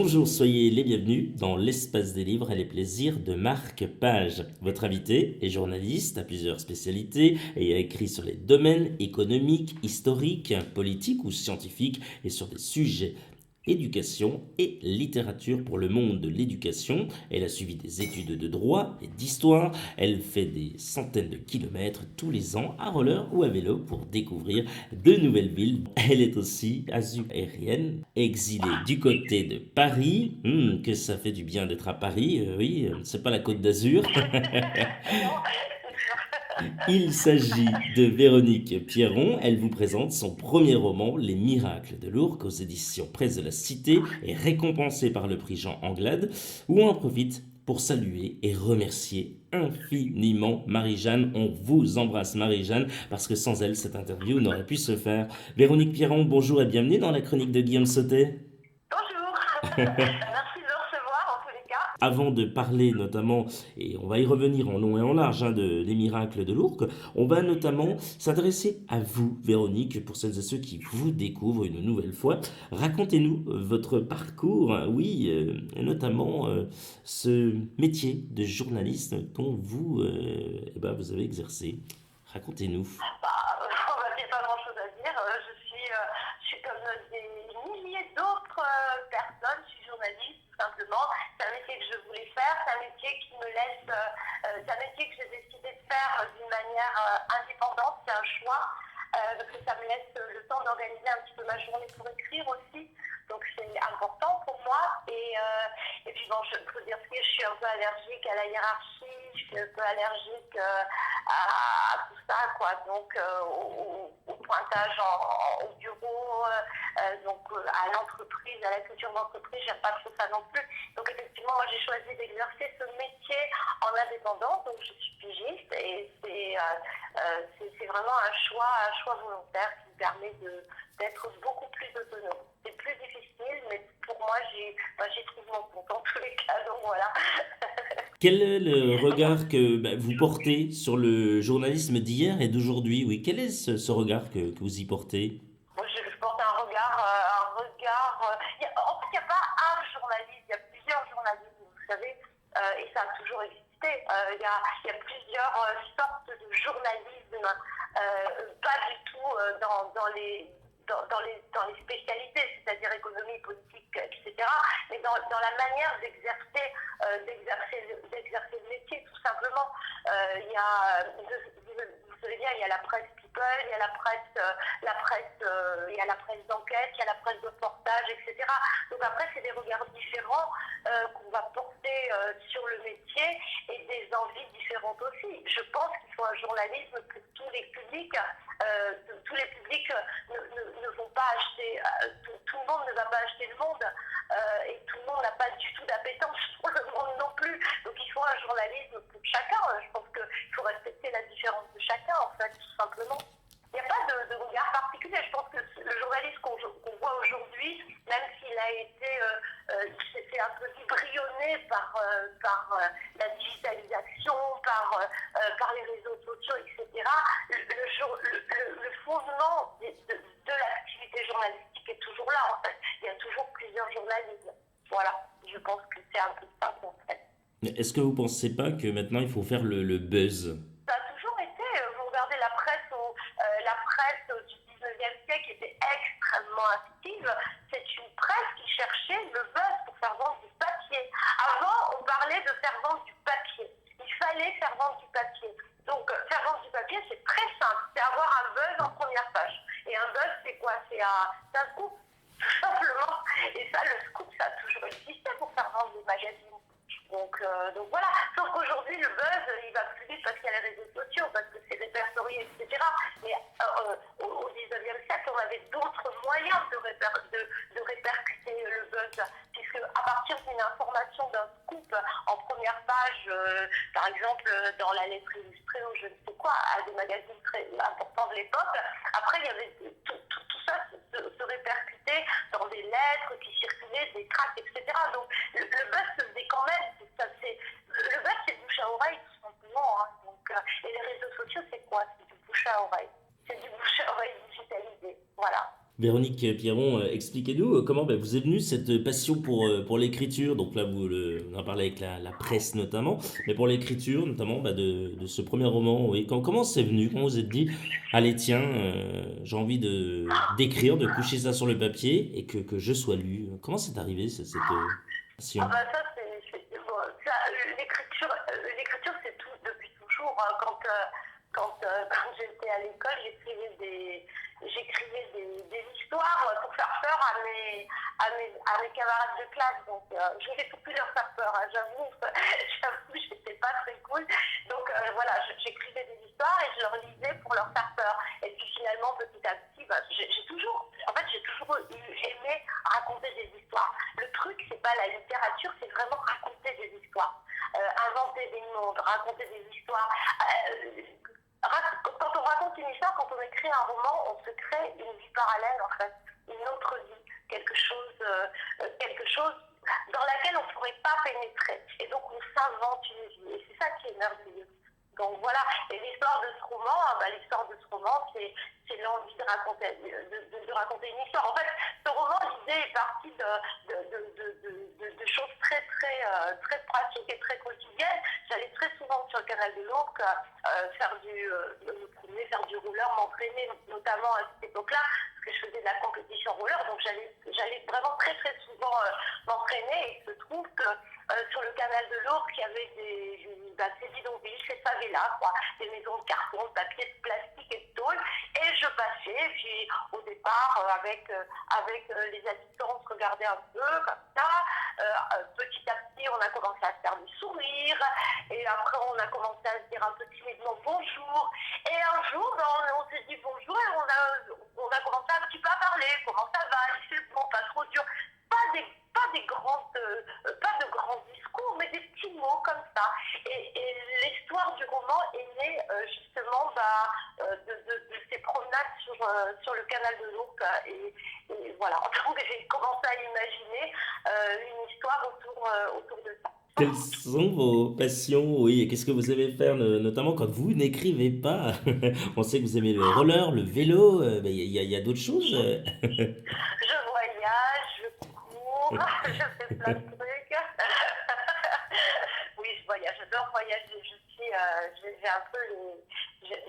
Bonjour, soyez les bienvenus dans l'espace des livres et les plaisirs de Marc Page. Votre invité est journaliste à plusieurs spécialités et a écrit sur les domaines économiques, historiques, politiques ou scientifiques et sur des sujets éducation et littérature pour le monde de l'éducation. Elle a suivi des études de droit et d'histoire. Elle fait des centaines de kilomètres tous les ans à roller ou à vélo pour découvrir de nouvelles villes. Elle est aussi azuérienne, exilée du côté de Paris. Que ça fait du bien d'être à Paris, oui, c'est pas la Côte d'Azur. Non, Il s'agit de Véronique Pierron. Elle vous présente son premier roman, Les Miracles de l'Ourcq, aux éditions Presse de la Cité, et récompensé par le prix Jean Anglade, où on en profite pour saluer et remercier infiniment Marie-Jeanne. On vous embrasse Marie-Jeanne, parce que sans elle, cette interview n'aurait pu se faire. Véronique Pierron, bonjour et bienvenue dans la chronique de Guillaume Sautet. bonjour. Merci de me recevoir en tous les cas. Avant de parler notamment, et on va y revenir en long et en large, des miracles de l'Ourcq, on va notamment s'adresser à vous, Véronique, pour celles et ceux qui vous découvrent une nouvelle fois. Racontez-nous votre parcours, oui, et notamment ce métier de journaliste dont vous, vous avez exercé. Racontez-nous. On va dire pas grand-chose à dire. Je suis comme des milliers d'autres personnes. Je suis journaliste, tout simplement. C'est un métier que je voulais faire. C'est un métier qui me laisse. C'est un métier que j'ai décidé de faire d'une manière indépendante. C'est un choix. Parce que ça me laisse le temps d'organiser un petit peu ma journée pour écrire aussi. Donc c'est important pour moi. Et puis bon, je peux dire que je suis un peu allergique à la hiérarchie, je suis un peu allergique à tout ça, quoi. Donc au pointage au bureau, à l'entreprise, à la culture d'entreprise, j'aime pas trop ça non plus. Donc effectivement, moi j'ai choisi d'exercer ce métier en indépendant, donc je suis pigiste et c'est vraiment un choix volontaire qui me permet d'être beaucoup plus autonome. C'est plus difficile, mais pour moi, j'y trouve mon compte en tous les cas, donc voilà. Quel est le regard que vous portez sur le journalisme d'hier et d'aujourd'hui? Oui, quel est ce regard que vous y portez? Moi, je porte un regard, en fait, il n'y a pas un journaliste, il y a plusieurs journalistes, vous savez, et ça a toujours existé. Il y a plusieurs sortes de journalisme, pas du tout dans les spécialités, c'est-à-dire économie, politique, etc., mais dans la manière d'exercer le métier, tout simplement. Vous savez bien, il y a la presse people, il y a il y a la presse d'enquête, il y a la presse de reportage, etc. Donc après, c'est des regards différents qu'on va porter sur le métier et des envies différentes aussi. Je pense qu'il faut un journalisme pour tous les publics. Tous les publics ne vont pas acheter, tout le monde ne va pas acheter le monde et tout le monde n'a pas du tout d'appétence pour le monde non plus. Donc il faut un journalisme pour chacun. Je pense qu'il faut respecter la différence de chacun, en fait, tout simplement. Il n'y a pas de regard particulier. Je pense que le journaliste qu'on voit aujourd'hui, même s'il a été, il s'est fait un peu embryonné par la digitalisation, par les réseaux sociaux, etc., le fondement de l'activité journalistique est toujours là, en fait. Il y a toujours plusieurs journalismes. Voilà, je pense que c'est un peu ça, en fait. Est-ce que vous ne pensez pas que maintenant il faut faire le buzz? Ça a toujours été, vous regardez la presse du 19e siècle était extrêmement active. C'est une presse qui cherchait le buzz pour faire vendre du papier. Avant, on parlait de faire vendre du papier. Il fallait faire vendre du papier. Donc, faire vendre du papier, c'est très simple. C'est avoir un buzz en première page. Et un buzz, c'est quoi? C'est un scoop, tout simplement. Et ça, le scoop, ça a toujours existé pour faire vendre des magazines. Donc voilà. Sauf qu'aujourd'hui, le buzz, il va plus vite parce qu'il y a les réseaux sociaux, parce que c'est répertorié, etc. Mais au 19e siècle, on avait d'autres moyens de répercuter le buzz. Puisque à partir d'une information, d'un scoop en première page, par exemple dans la lettre illustrée ou je ne sais quoi, à des magazines très importants de l'époque, après il y avait tout ça se répercutait dans des lettres qui circulaient, des tracts, etc. Donc le buzz se faisait quand même. Le buzz, c'est bouche à oreille, tout simplement. Hein. Donc, et les réseaux sociaux, c'est quoi? C'est du bouche à oreille. C'est du bouche à oreille digitalisé. Voilà. Véronique Pierron, expliquez-nous comment vous est venue cette passion pour l'écriture. Donc là, on en parlé avec la presse notamment, mais pour l'écriture notamment de ce premier roman. Oui. Comment c'est venu? Comment vous êtes dit, allez tiens, j'ai envie d'écrire, de coucher ça sur le papier et que je sois lu. Comment c'est arrivé cette Ah passion? bah ça, bon, l'écriture c'est tout depuis toujours. Hein. Quand j'étais à l'école, j'écrivais des histoires pour faire peur à mes camarades de classe. Donc je n'ai pas pu leur faire peur, hein, j'avoue, j'étais pas très cool. Donc voilà, j'écrivais des histoires et je leur lisais pour leur faire peur. Et puis finalement, petit à petit, j'ai toujours aimé raconter des histoires. Le truc, c'est pas la littérature, c'est vraiment raconter des histoires. Inventer des mondes, raconter des histoires. Quand on raconte une histoire, quand on écrit un roman, on se crée une vie parallèle, en fait, une autre vie, quelque chose dans laquelle on ne pourrait pas pénétrer. Et donc, on s'invente une vie. Et c'est ça qui est merveilleux. Donc voilà, et l'histoire de ce roman, c'est l'envie de raconter une histoire. En fait, ce roman, l'idée est partie de choses très pratiques et très quotidiennes. J'allais très souvent sur le canal de l'Ourcq me promener, faire du roller, m'entraîner, notamment à cette époque-là, parce que je faisais de la compétition roller, donc j'allais vraiment très souvent m'entraîner, et il se trouve que sur le canal de l'Ourcq, il y avait ces bidonvilles, ces favelas, quoi, des maisons de carton, de papier, de plastique et de tôle, et je passais, puis au départ, avec les habitants, on se regardait un peu comme ça. Petit à petit, on a commencé à se faire des sourires, et après, on a commencé à se dire un peu timidement bonjour. Et un jour, on s'est dit bonjour, et on a commencé un petit peu à parler. Comment ça va? Il fait bon, pas trop dur. Pas de grands discours, mais des petits mots comme ça. Et l'histoire du roman est née justement de ces promenades sur le canal de l'Ourcq. Et voilà, donc j'ai commencé à imaginer une histoire autour de ça. Quelles sont vos passions? Oui, et qu'est-ce que vous aimez faire, notamment quand vous n'écrivez pas? On sait que vous aimez le roller, le vélo, il y a d'autres choses. Je voyage, je cours, je fais plein de trucs. Oui, je voyage, j'adore voyager.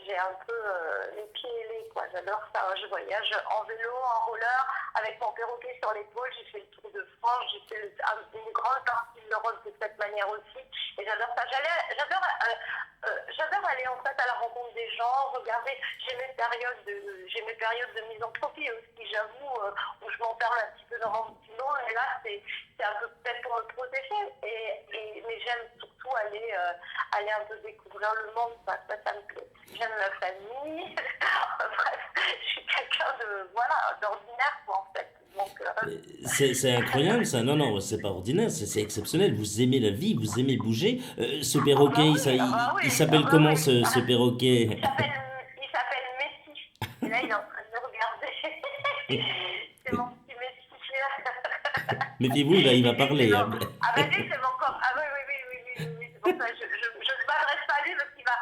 J'ai un peu les pieds ailés, quoi. J'adore ça. Je voyage en vélo, en roller, avec mon perroquet sur l'épaule. J'ai fait le Tour de France, j'ai fait une grande partie de l'Europe de cette manière aussi. Et j'adore ça. J'adore aller en fait à la rencontre des gens, regarder. J'ai mes périodes de misanthropie aussi, j'avoue, où je m'enferme un petit peu dans mon petit monde. Et là, c'est un peu peut-être pour me protéger. Mais j'aime surtout aller un peu découvrir le monde. Ça me plaît. J'aime la famille. Bref, je suis quelqu'un d'ordinaire, quoi, en fait. Donc, C'est incroyable ça, non, non, c'est pas ordinaire, c'est exceptionnel. Vous aimez la vie, vous aimez bouger. Ce ah bah perroquet, oui, ah bah oui, il ah s'appelle bah comment oui. ce perroquet? Il s'appelle Messi. Et là, il est en train de me regarder. C'est mon petit Messi. Méfiez-vous, il va C'est parler, bon. hein. Ah bah lui, c'est mon corps. Ah oui. C'est pour ça que je ne m'adresse pas à lui parce qu'il va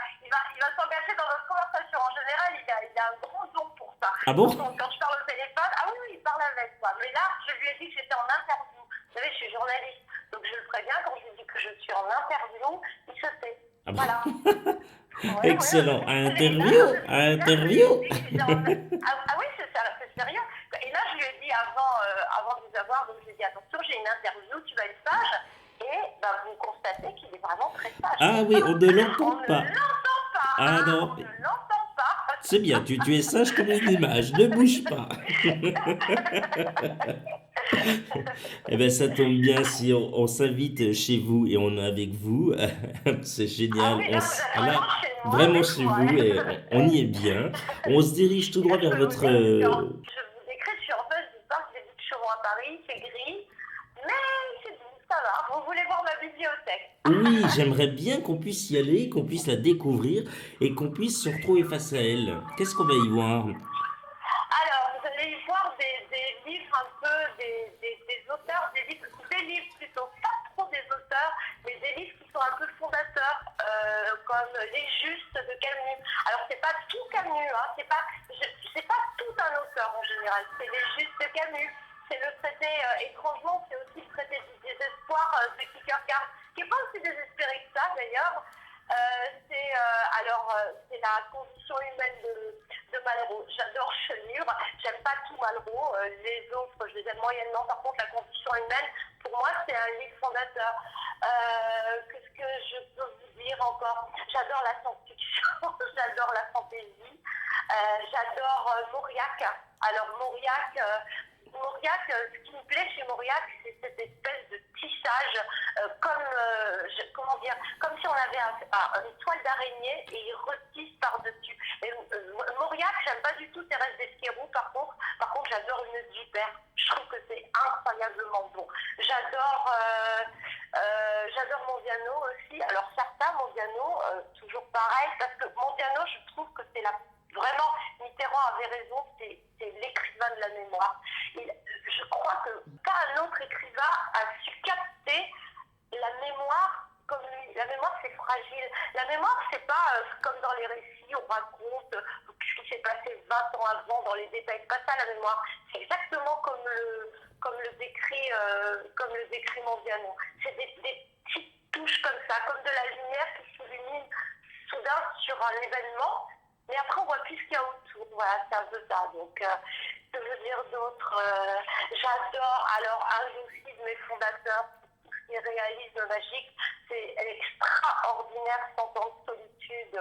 s'engager dans notre conversation. En général, il a un gros don pour ça. Ah bon? Quand je parle au téléphone, ah oui, il parle avec moi. Mais là, je lui ai dit que j'étais en interview. Vous savez, je suis journaliste. Donc je le préviens, quand je lui dis que je suis en interview, il se tait. Ah bon? Voilà. Ouais, Excellent. À et là, interview? À interview? je lui ai dit que j'étais ah oui, c'est sérieux. Et là, je lui ai dit avant de vous avoir, donc je lui ai dit attention, j'ai une interview, tu vas être sage. Et vous constatez qu'il est vraiment très sage. Ah oui, on ne On l'entend ne pas. l'entend pas, Ah hein, non, on ne l'entend pas. c'est bien, tu es sage comme une image, ne bouge pas. Eh bien, ça tombe bien si on s'invite chez vous et on est avec vous. C'est Ah génial. oui, là, vous êtes Ah là, vraiment chez moi, vraiment avec chez moi. vous et on y est bien. On se dirige tout droit Je vers peux vous votre... dire que je vous décris, je suis en buzz du parc des Buttes-Chaumont à Paris, c'est gris, mais c'est doux, ça va. Vous voulez voir ma bibliothèque? Oui, j'aimerais bien qu'on puisse y aller, qu'on puisse la découvrir et qu'on puisse se retrouver face à elle. Qu'est-ce qu'on va y voir? Alors, vous allez y voir des livres un peu, des auteurs, des livres plutôt, pas trop des auteurs, mais des livres qui sont un peu fondateurs, comme Les Justes de Camus. Alors, c'est pas tout Camus, hein, c'est pas tout un auteur en général. général. C'est les Justes de Camus, c'est le traité, étrangement, c'est aussi le traité du désespoir de Kierkegaard, qui n'est pas aussi désespéré que ça d'ailleurs. C'est la condition humaine de Malraux. J'adore ce livre, j'aime pas tout Malraux, les autres je les aime moyennement. Par contre, la condition humaine, pour moi, c'est un livre fondateur. Qu'est-ce que je peux vous dire encore? J'adore la science-fiction, j'adore la fantaisie, j'adore Mauriac. Alors Mauriac, ce qui me plaît chez Mauriac, c'est cette espèce de tissage, comme si on avait une toile d'araignée et il retisse par-dessus. Mauriac, j'aime pas du tout Thérèse d'Esquerou, par contre, j'adore Une vipère. Je trouve que c'est incroyablement bon. J'adore Mondiano aussi. Alors certains, Mondiano, toujours pareil, parce que Mondiano, je trouve que c'est vraiment, Mitterrand avait raison, c'est l'écrivain de la mémoire. Je crois que pas un autre écrivain a su capter la mémoire comme lui. La mémoire, c'est fragile. La mémoire, c'est pas comme dans les récits, on raconte ce qui s'est passé 20 ans avant dans les détails. C'est pas ça la mémoire. C'est exactement comme le décrit Mondiano. C'est des petites touches comme ça, comme de la lumière qui s'illumine soudain sur un événement. Mais après, on voit plus ce qu'il y a autour. Voilà, c'est un peu ça. Donc, je veux dire d'autres. J'adore. Alors, un aussi de mes fondateurs, tout ce qui est réalisme magique, c'est l'extraordinaire Cent ans de solitude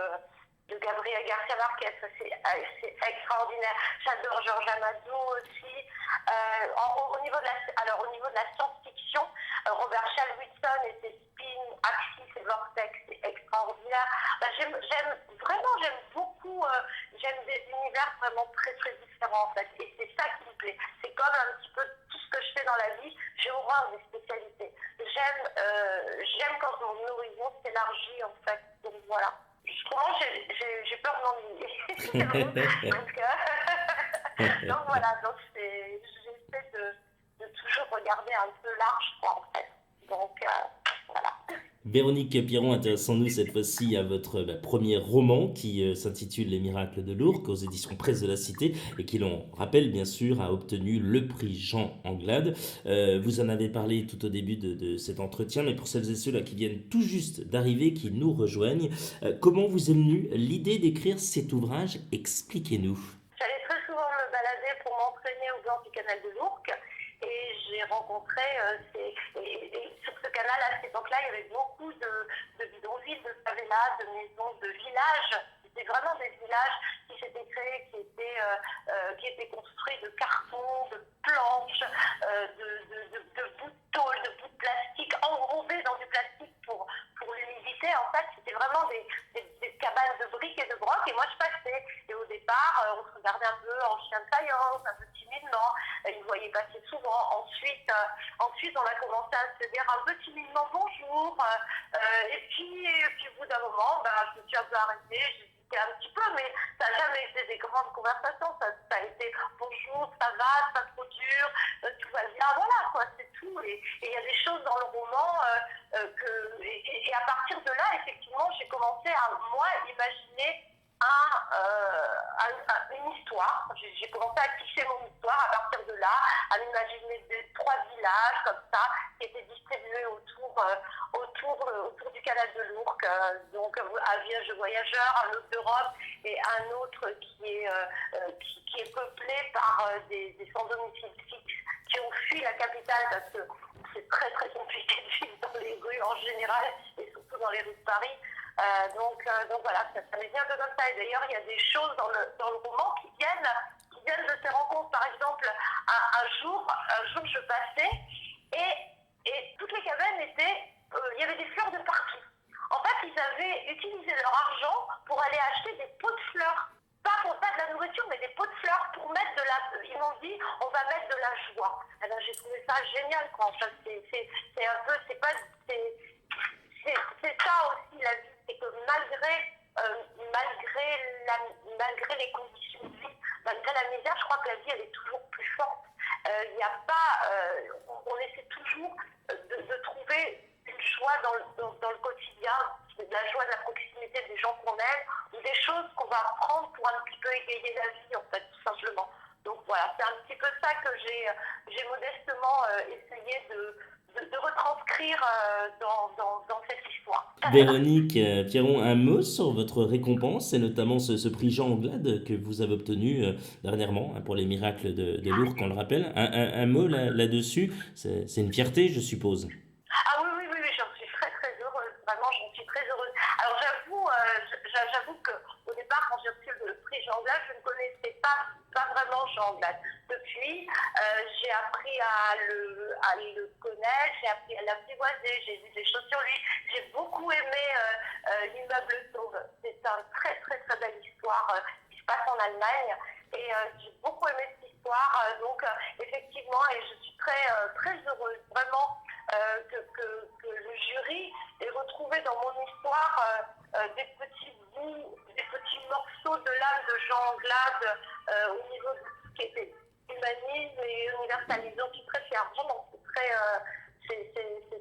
de Gabriel Garcia Marquez. C'est extraordinaire. J'adore Georges Amadou aussi. Au niveau de la science-fiction, Robert Charles-Wilson et ses spins, Axis et Vortex, c'est extraordinaire. J'aime beaucoup, j'aime des univers vraiment très très différents en fait. Et c'est ça qui me plaît. C'est comme un petit peu tout ce que je fais dans la vie, j'ai horreur des spécialités. J'aime quand mon horizon s'élargit en fait. Donc voilà. Souvent, j'ai peur de m'ennuyer. Donc voilà, j'essaie de toujours regarder un peu large, quoi, en fait. Donc voilà. Véronique Piron, intéressons-nous cette fois-ci à votre premier roman qui s'intitule Les Miracles de Lourdes, aux éditions Presse de la Cité, et qui, l'on rappelle bien sûr, a obtenu le prix Jean Anglade. Vous en avez parlé tout au début de cet entretien, mais pour celles et ceux-là qui viennent tout juste d'arriver, qui nous rejoignent, comment vous est venue l'idée d'écrire cet ouvrage? Expliquez-nous. J'allais très souvent me balader pour m'entraîner au bord du canal de l'Ourcq. Et j'ai rencontré, et sur ce canal, à cette époque-là, il y avait beaucoup de bidonvilles, de favelas, de maisons, de villages. C'était vraiment des villages qui s'étaient créés, qui étaient construits de cartons, de planches, de bouts de tôle, de bouts de plastique, enrobés dans du plastique pour l'humidité. En fait, c'était vraiment des cabanes de briques et de broc. Et moi, je passais. Et au départ, on se regardait un peu en chien de faïence, un peu timidement. Ils me voyaient passer souvent. Ensuite, on a commencé à se dire un peu timidement bonjour. Et puis, au bout d'un moment, je me suis un peu arrêtée. J'hésitais un petit peu, mais ça n'a jamais été des grandes conversations. Ça a été bonjour, ça va, c'est pas trop dur, tout va bien. Voilà, quoi, c'est tout. Et il y a des choses dans le roman et à partir de là, effectivement, j'ai commencé à, moi, imaginer une histoire. J'ai commencé à tisser mon histoire à partir de là, à m'imaginer 3 villages comme ça, qui étaient distribués autour du canal de l'Ourcq. Donc un village de voyageurs, un autre d'Europe et un autre qui est peuplé par des sans domicile fixe qui ont fui la capitale parce que c'est très très compliqué de vivre dans les rues en général et surtout dans les rues de Paris. Donc voilà, ça me vient de comme ça. Et d'ailleurs, il y a des choses dans le roman qui viennent de ces rencontres. Par exemple, un jour, je passais et toutes les cabanes il y avait des fleurs de partout. En fait, ils avaient utilisé leur argent pour aller acheter des pots de fleurs. Pas de la nourriture, mais des pots de fleurs pour mettre ils m'ont dit, on va mettre de la joie. Et ben, j'ai trouvé ça génial, quoi. En fait, c'est un peu, c'est ça aussi la vie, c'est que malgré les conditions de vie, malgré la misère, je crois que la vie elle est toujours plus forte. Il n'y a pas, on essaie toujours de trouver une joie dans le quotidien, de la joie de la proximité des gens qu'on aime, ou des choses qu'on va prendre pour un petit peu égayer la vie, en fait, tout simplement. Donc voilà, c'est un petit peu ça que j'ai modestement essayé de retranscrire dans cette histoire. Véronique Pierron, un mot sur votre récompense et notamment ce prix Jean Anglade que vous avez obtenu dernièrement pour les miracles de Lourdes, qu'on le rappelle. Un mot là-dessus, c'est une fierté, je suppose. Ah oui, oui, oui, oui, j'en suis très très heureuse, vraiment j'en suis très heureuse. Alors j'avoue qu'au départ quand j'ai reçu le prix Jean Anglade, je ne connaissais pas vraiment Jean Anglade. Depuis, j'ai appris à le connaître, j'ai appris à l'apprivoiser, j'ai lu des choses sur lui. J'ai beaucoup aimé l'immeuble Sauve. C'est une très très très belle histoire qui se passe en Allemagne. Et j'ai beaucoup aimé cette histoire, donc effectivement, et je suis très heureuse, vraiment, que le jury ait retrouvé dans mon histoire des petits bouts, des petits morceaux de l'âme de Jean Anglade au niveau de ce qui était humanisme et universalisme. Donc je suis très fière, vraiment, c'est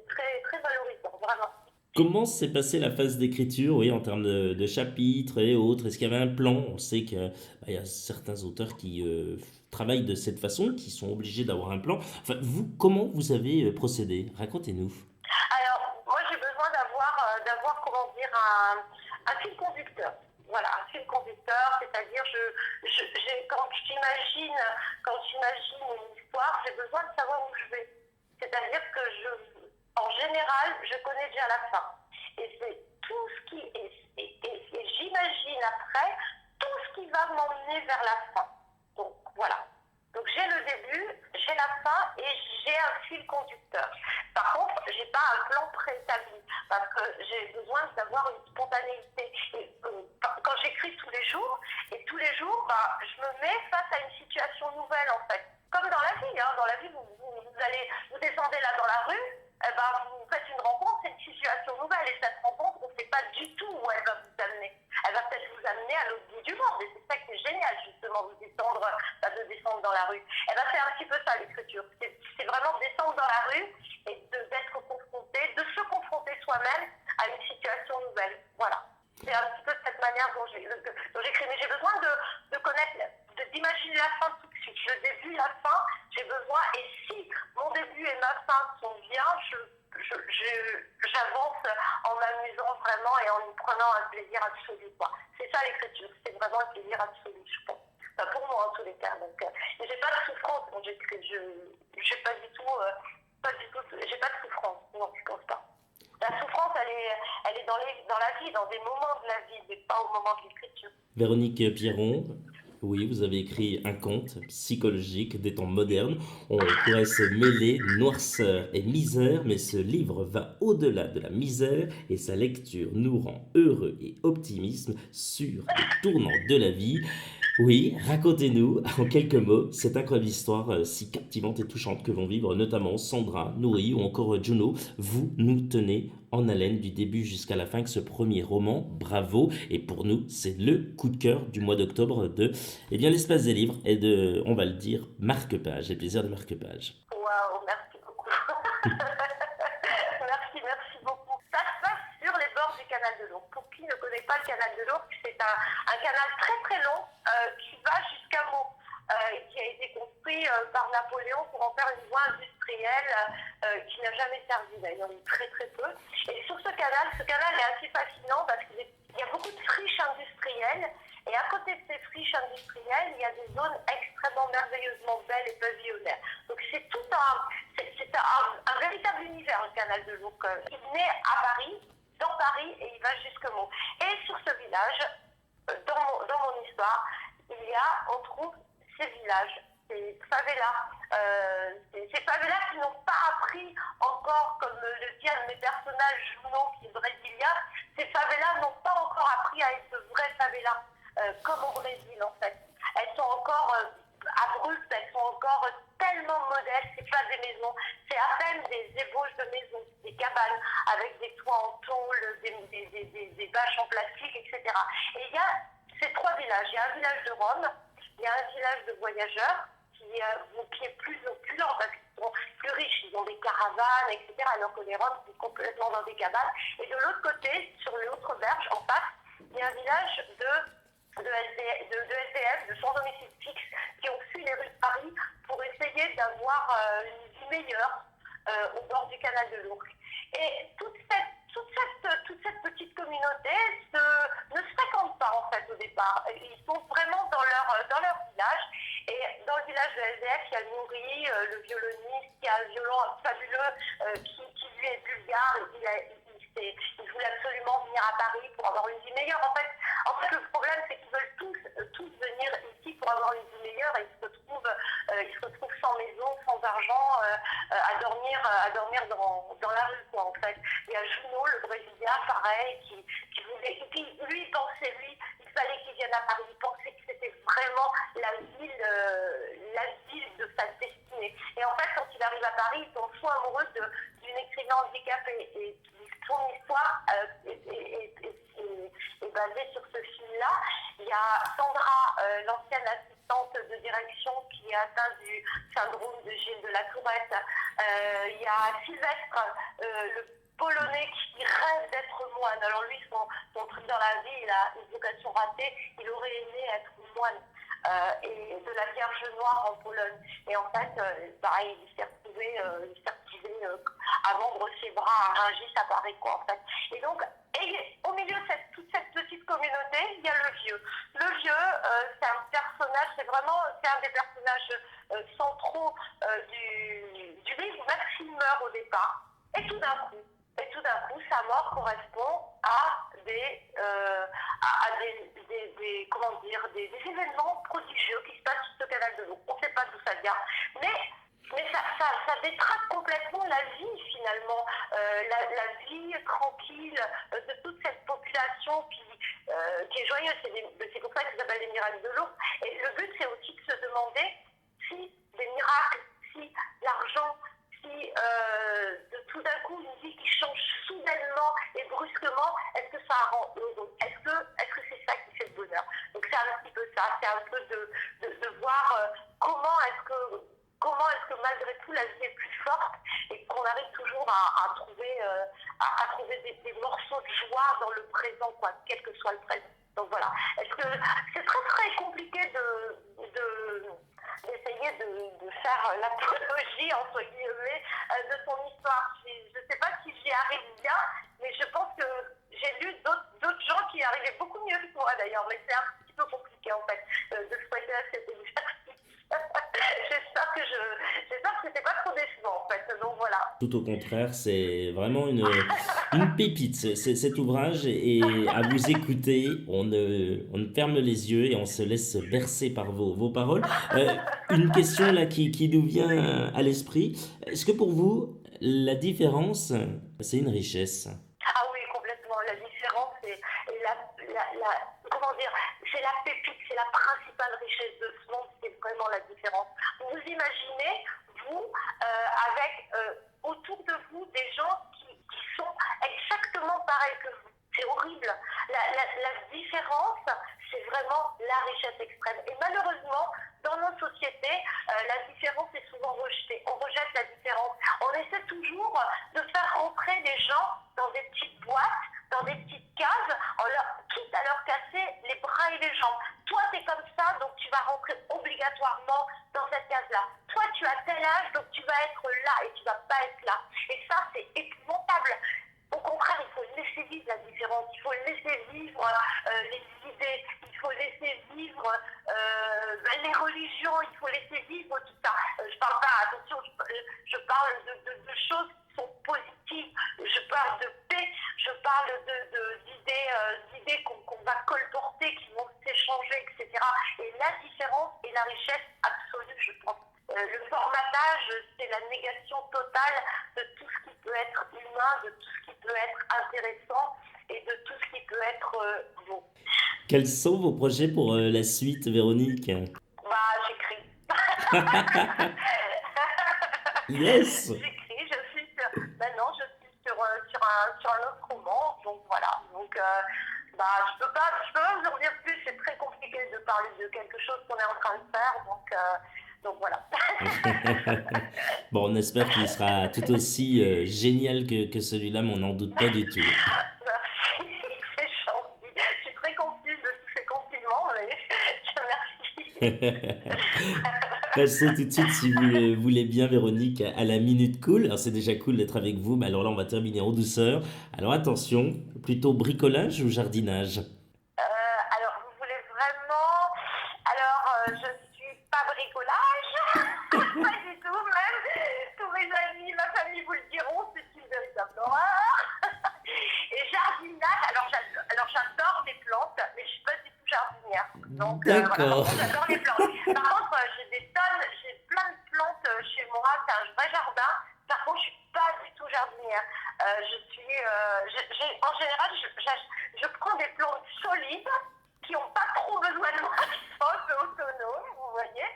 très valorisant, vraiment. Comment s'est passée la phase d'écriture, oui, en termes de chapitres et autres? Est-ce qu'il y avait un plan? On sait qu'il y a certains auteurs qui travaillent de cette façon, qui sont obligés d'avoir un plan. Enfin, vous, comment vous avez procédé? Racontez-nous. Alors, moi, j'ai besoin d'avoir, comment dire, un fil conducteur. Voilà, un fil conducteur, c'est-à-dire, quand j'imagine une histoire, j'ai besoin de savoir où je vais. C'est-à-dire que en général, je connais déjà la fin. Et c'est tout ce qui est, et j'imagine après tout ce qui va m'emmener vers la fin. Donc, voilà. Donc j'ai le début, j'ai la fin et j'ai un fil conducteur. Par contre, j'ai pas un plan préétabli parce que j'ai besoin d'avoir une spontanéité. Et, quand j'écris tous les jours, je me mets face à une situation nouvelle en fait. Comme dans la vie, hein. Dans la vie, vous descendez là dans la rue, vous faites une rencontre, c'est une situation nouvelle et cette rencontre, on ne sait pas du tout où elle va vous amener. Elle va peut-être vous amener à l'autre bout du monde et c'est ça qui est génial justement, de descendre dans la rue. Et c'est un petit peu ça l'écriture, c'est vraiment descendre dans la rue et d'être confronté, de se confronter soi-même à une situation nouvelle. Voilà. C'est un petit peu de cette manière dont j'écris, mais j'ai besoin de connaître, d'imaginer la fin tout de suite. Le début, la fin, j'ai besoin, et si mon début et ma fin sont bien, j'avance en m'amusant vraiment et en y prenant un plaisir absolu, quoi. C'est ça l'écriture, c'est vraiment un plaisir absolu, je pense. Enfin, pour moi en tous les cas. Donc, j'ai pas de souffrance quand j'écris. Je pas du tout, j'ai pas de souffrance. Non, je pense pas. La souffrance, elle est dans la vie, dans des moments de la vie, mais pas au moment de l'écriture. Véronique Pierron, oui, vous avez écrit un conte psychologique des temps modernes. On pourrait se mêler noirceur et misère, mais ce livre va au-delà de la misère et sa lecture nous rend heureux et optimistes sur les tournants de la vie. Oui, racontez-nous en quelques mots cette incroyable histoire si captivante et touchante que vont vivre notamment Sandra, Nourri ou encore Juno. Vous nous tenez en haleine du début jusqu'à la fin avec ce premier roman. Bravo! Et pour nous, c'est le coup de cœur du mois d'octobre de l'Espace des livres et de, on va le dire, marque-page, les plaisirs de marque-page. Waouh, merci beaucoup. Merci beaucoup. Ça se passe sur les bords du canal de l'Ourcq. Pour qui ne connaît pas le canal de l'Ourcq, c'est un canal très très long qui va jusqu'à Meaux, qui a été construit par Napoléon pour en faire une voie industrielle qui n'a jamais servi d'ailleurs, très très peu. Et sur ce canal est assez fascinant parce qu'il y a beaucoup de friches industrielles. Et à côté de ces friches industrielles, il y a des zones extrêmement merveilleusement belles et pavillonnaires. Donc c'est un véritable univers, le canal de l'Ourcq. Il naît à Paris, dans Paris, et il va jusqu'à Meaux. Et sur ce village, dans mon histoire, on trouve ces villages, ces favelas. Ces favelas qui n'ont pas appris encore, comme le dit un de mes personnages, Juno, qui est brésilien, ces favelas n'ont pas encore appris à être de vraies favelas. Comme au Brésil en fait. Elles sont encore abruptes, elles sont encore tellement modestes, c'est pas des maisons, c'est à peine des ébauches de maisons, des cabanes avec des toits en tôle, des bâches en plastique, etc. Et il y a ces trois villages, il y a un village de Rome, il y a un village de voyageurs qui est plus opulent parce qu'ils sont plus riches, ils ont des caravanes, etc. Alors que les Roms sont complètement dans des cabanes. Et de l'autre côté, sur l'autre berge, en face, il y a un village de de SDF, de sans domicile fixe, qui ont fui les rues de Paris pour essayer d'avoir une vie meilleure au bord du canal de l'Ourcq. Et toute cette petite communauté ne se fréquente pas en fait au départ. Ils sont vraiment dans leur village. Et dans le village de SDF, il y a Nourri, le violoniste, qui a un violon fabuleux, qui lui est bulgare. Il voulait absolument venir à Paris pour avoir une vie meilleure. En fait, le problème, c'est qu'ils veulent tous venir ici pour avoir une vie meilleure et ils se retrouvent sans maison, sans argent, à dormir dans la rue, quoi, en fait. Il y a Juno, le Brésilien, pareil, qui voulait, et puis lui, il fallait qu'il vienne à Paris. Il pensait que c'était vraiment la ville de sa destinée. Et en fait, quand il arrive à Paris, il tombe fou amoureux d'une écrivain handicapée. Et son histoire est basée sur ce film-là. Il y a Sandra, l'ancienne assistante de direction, qui est atteinte du syndrome de Gilles de la Tourette. Il y a Sylvestre, le Polonais, qui rêve d'être moine. Alors lui, son truc dans la vie, il a une vocation ratée. Il aurait aimé être moine. Et de la Vierge Noire en Pologne. Et en fait, pareil, il s'est retrouvé à vendre ses bras à Rungis à Paris, quoi, en fait. Et donc, au milieu de toute cette petite communauté, il y a le vieux. Le vieux, c'est un personnage, c'est un des personnages centraux du livre. Maxime meurt au départ. Et tout d'un coup, sa mort correspond à des événements prodigieux qui se passent sur ce canal de l'eau. On ne sait pas d'où ça vient, mais ça détraque complètement la vie finalement, la vie tranquille de toute cette population qui est joyeuse. C'est pour ça qu'ils s'appellent les miracles de l'eau. Et le but, c'est aussi de se demander si des miracles, si l'argent, si de tout d'un coup une vie qui change soudainement et brusquement, est-ce que ça rend heureux? Est-ce que c'est ça qui fait le bonheur? Donc c'est un petit peu ça, c'est un peu de voir comment est-ce que malgré tout la vie est plus forte et qu'on arrive toujours à trouver des morceaux de joie dans le présent, quoi, quel que soit le présent. Donc voilà. Est-ce que c'est très très compliqué d'essayer de faire l'apologie entre guillemets de son histoire. Je ne sais pas si j'y arrive bien, mais je pense que j'ai lu d'autres gens qui y arrivaient beaucoup mieux que moi d'ailleurs, mais c'est un petit peu compliqué en fait de se prêter à cet exercice. J'espère que c'était pas trop décevant en fait, donc voilà. Tout au contraire, c'est vraiment une pépite, cet ouvrage. Et à vous écouter, on ne ferme les yeux et on se laisse bercer par vos paroles. Une question là qui nous vient à l'esprit. Est-ce que pour vous, la différence, c'est une richesse? Ah oui, complètement. La différence est comment dire, c'est la pépite, c'est la principale richesse de ce monde, c'est vraiment la différence. Vous imaginez, vous, avec autour de vous des gens qui sont exactement pareils que vous. C'est horrible. La différence, c'est vraiment la richesse extrême. Et malheureusement, dans nos sociétés, la différence est souvent rejetée. On rejette la différence. On essaie toujours de faire rentrer les gens dans des petites boîtes, dans des petites cases, quitte à leur casser les bras et les jambes. Toi, tu es comme ça, donc tu vas rentrer obligatoirement dans cette case-là. Toi, tu as tel âge, donc tu vas être là et tu vas pas être là. Et ça, c'est épouvantable. Au contraire, il faut laisser vivre la différence, il faut laisser vivre les idées, il faut laisser vivre les religions, il faut laisser vivre tout ça. Je parle pas, attention, je parle de choses qui sont positives, je parle de paix, je parle d'idées qu'on va colporter, qui vont s'échanger, etc. Et la différence est la richesse absolue, je pense. Le formatage, c'est la négation totale de tout ce qui peut être humain, de tout ce qui peut être intéressant et de tout ce qui peut être beau. Quels sont vos projets pour la suite, Véronique? J'écris. Yes! J'écris, maintenant je suis sur un autre roman, donc voilà. Donc, je peux pas vous en dire plus, c'est très compliqué de parler de quelque chose qu'on est en train de faire, donc voilà. Bon, on espère qu'il sera tout aussi génial que celui-là, mais on n'en doute pas du tout. Merci, c'est gentil. Je suis très confuse de tous ces compliments, Passons tout de suite, si vous le voulez bien, Véronique, à la minute cool. Alors, c'est déjà cool d'être avec vous, mais alors là, on va terminer en douceur. Alors, attention, plutôt bricolage ou jardinage? Alors, vous voulez vraiment... Alors, je suis pas bricolage, pas du tout même. Tous mes amis, ma famille vous le diront, c'est une véritable horreur. Et jardinage, alors j'adore les plantes, mais je suis pas du tout jardinière. Donc voilà, par D'accord. contre j'adore les plantes. Par contre, j'ai plein de plantes chez moi, c'est un vrai jardin. Par contre, je suis pas du tout jardinière. En général, je prends des plantes solides qui n'ont pas trop besoin de moi, qui sont un peu autonomes, vous voyez.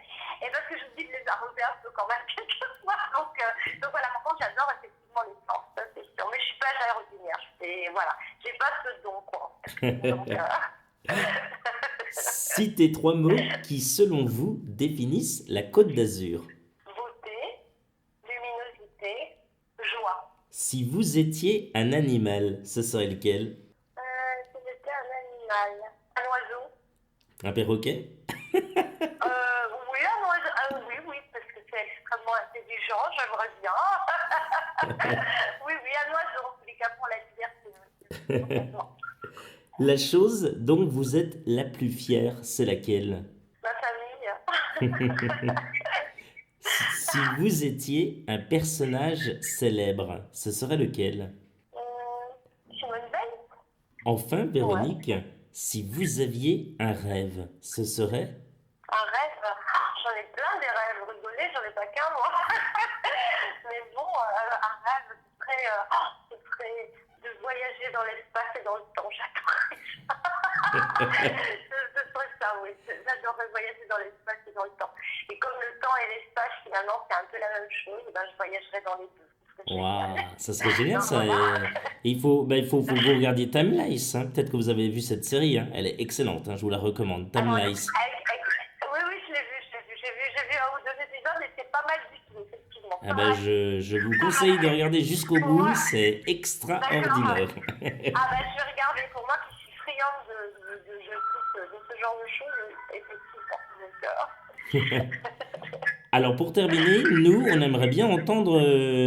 Et parce que j'oublie de les arroser un peu quand même quelquefois. Donc voilà, par contre, j'adore effectivement les plantes, ça, c'est sûr. Mais je suis pas jardinière. Voilà, j'ai pas ce don, quoi. Donc, Citez trois mots qui, selon vous, définissent la Côte d'Azur. beauté, luminosité, joie. Si vous étiez un animal, ce serait lequel? Si j'étais un animal, un oiseau. Un perroquet? Oui, un oiseau. Oui, oui, parce que c'est extrêmement intelligent, j'aimerais bien. Oui, oui, un oiseau, en tous les cas, pour la liberté. Complètement. La chose dont vous êtes la plus fière, c'est laquelle? Ma famille. Si vous étiez un personnage célèbre, ce serait lequel? Simone Veil. Enfin, Ouais. Véronique, si vous aviez un rêve, ce serait? Un rêve. J'en ai plein des rêves. Rigoler, j'en ai pas qu'un, moi. Mais bon, un rêve, ce serait de voyager dans l'espace et dans le temps. J'adorerais ça. Ce serait ça, oui. J'adorerais voyager dans l'espace et dans le temps. Et comme le temps et l'espace, finalement, c'est un peu la même chose, ben, je voyagerais dans les deux. Ce serait Waouh, génial. ça serait génial Donc ça. Et voilà. il faut que vous regardiez Timeless, hein. Peut-être que vous avez vu cette série, hein. Elle est excellente, hein. Je vous la recommande. Alors, Timeless. oui, oui, je l'ai vu, j'ai vu un ou deux épisodes et c'est pas mal du tout, effectivement. Ah ben, je vous conseille de regarder jusqu'au bout, Ouais, c'est d'accord. extraordinaire. Ah ben, je vais regarder. Pour moi qui suis friande de ce genre de choses, effectivement. Alors pour terminer, nous, on aimerait bien entendre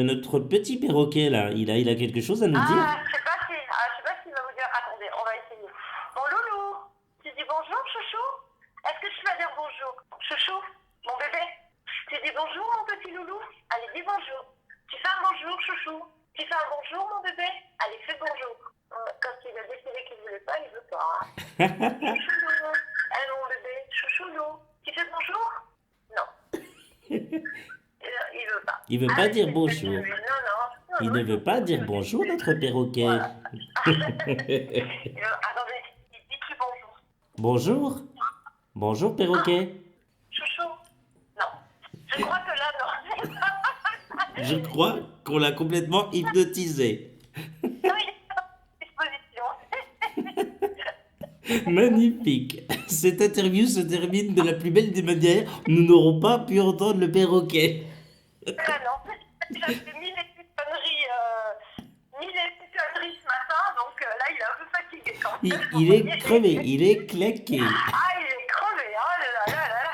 notre petit perroquet là. Il a quelque chose à nous dire? Je sais pas s'il va vous dire. Attendez, on va essayer. Bon, Loulou, tu dis bonjour, chouchou? Est-ce que tu vas dire bonjour? Chouchou, mon bébé, tu dis bonjour, mon petit loulou? Allez, dis bonjour. Tu fais un bonjour, chouchou? Tu fais un bonjour, mon bébé? Allez, fais bonjour. Quand il a décidé qu'il ne voulait pas, il veut pas. Hein. Chouchou, allez, mon bébé, chouchou, tu fais bonjour? Non, il veut pas. Il veut Ah, pas mais dire c'est bonjour. non, non, Il ne veut pas dire bonjour, notre perroquet. voilà. Attendez, dis-tu bonjour? Bonjour. Bonjour, perroquet. Chouchou? Non. Je crois que là, non. Je crois qu'on l'a complètement hypnotisé. Non, il est pas en disposition. Magnifique. Cette interview se termine de la plus belle des manières. Nous n'aurons pas pu entendre le perroquet. Ah non. J'ai fait mille et une conneries ce matin, donc là, il est un peu fatigué quand Il, même. Vous il est voyez. crevé, il est claqué. Ah, il est crevé, oh là là là là.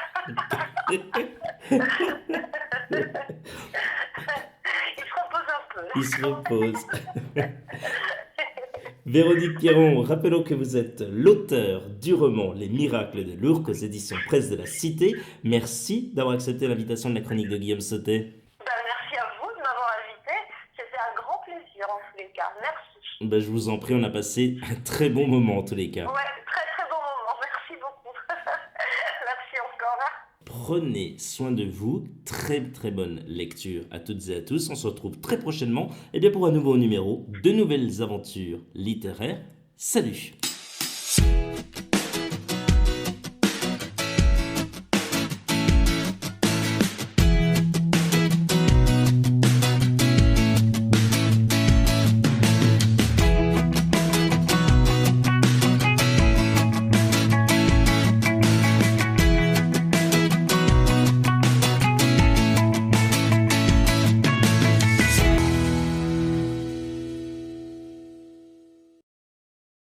Il se repose un peu. Il se repose. Véronique Pierron, rappelons que vous êtes l'auteur du roman Les Miracles de l'Ourcq aux éditions Presse de la Cité. Merci d'avoir accepté l'invitation de la chronique de Guillaume Sautet. Ben, merci à vous de m'avoir invité. C'était un grand plaisir en tous les cas. Merci. Ben, je vous en prie, on a passé un très bon moment en tous les cas. Ouais, très très bon moment. Merci beaucoup. Merci encore. Prenez soin de vous, très très bonne lecture à toutes et à tous. On se retrouve très prochainement pour un nouveau numéro de nouvelles aventures littéraires. Salut!